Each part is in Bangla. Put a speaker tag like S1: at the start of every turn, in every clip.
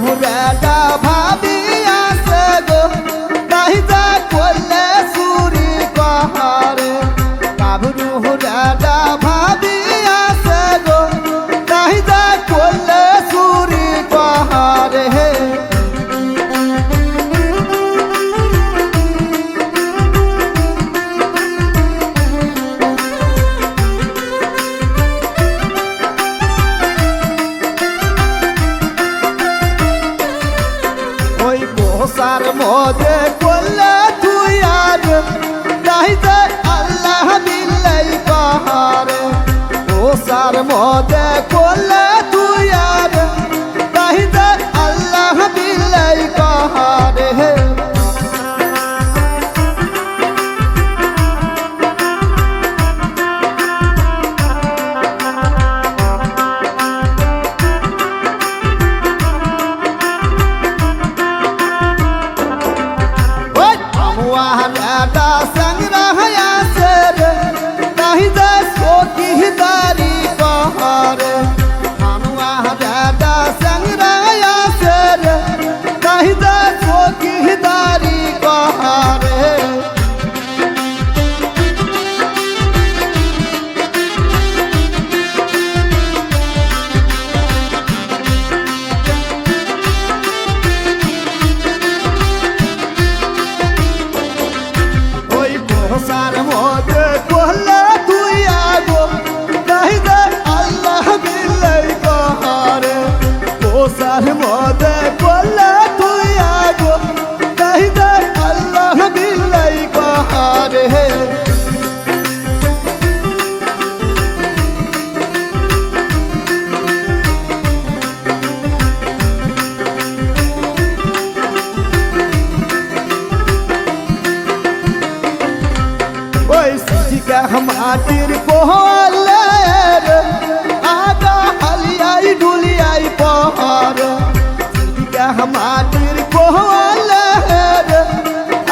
S1: হুরাডা ভাবি আছে গো তাই যা করলে চুরি কহারে কাবরু হুরাডা ভাবি আছে গো তাই যা করলে চুরি কহারে সার মদে করলে তুই আর তাই যে আল্লাহ বিল্লাই পাহাড়ে ও সার মদে করলে তুই আর তাই যে আল্লাহ বিল্লাই পাহাড়ে संग्रह से कहीं सोती दारी पहाड़ संग्रह से कहीं सोती दारी पहाड़ সার মদে করলে তুই আগো তাই যে আল্লাহ বিল্লাই পাহাড়ে ও সার মদে করলে তুই আগো তাই যে আল্লাহ বিল্লাই পাহাড়ে माटिर कोहले आगा हलियाई डुलियाई पहाड़ माटिर कोहले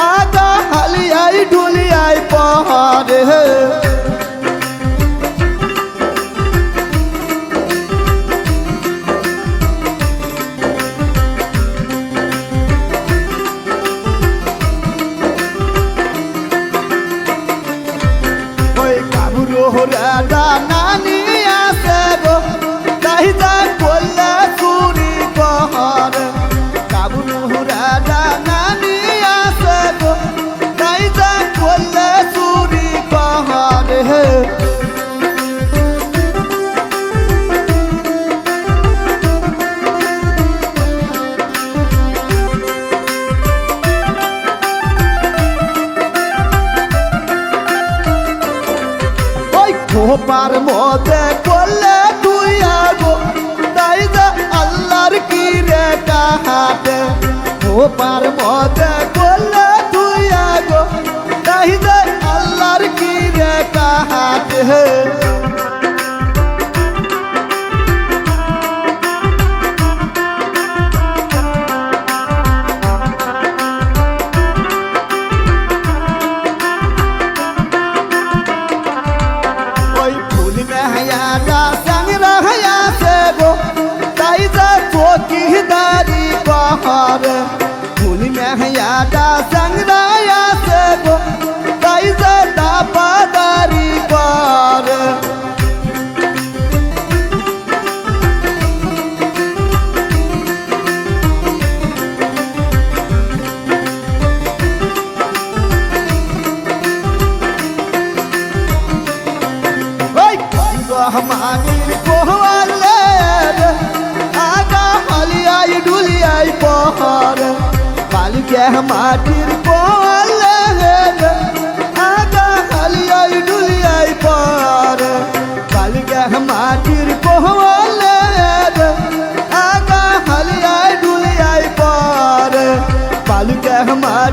S1: आगा हलियाई डुलियाई पहाड़ হুরাডা নানি আছে গো তাই যা করলে চুরি কহারে কাবুল হুরাডা নানি আছে গো তাই যা করলে চুরি কহারে খোপার মদে করলে তুই আগো তাই যে আল্লাহর কি রে কাহাতে খোপার মদে করলে তুই আগো তাই যে আল্লাহর কি রে কাহাতে संग्रह से गो ताई जा चौकी दारी पहाड़ फूल में यादा संग्रह से गो ताई जा दापा दारी पहाड़ हमारी कोहले आगा हलियाई डुलियाई पहाड़ काल के हमारी कोहले आगा हलियाई डुलियाई पहाड़ काल के हमारी कोहले आगा हलियाई डुलियाई पहाड़ काल के हमारी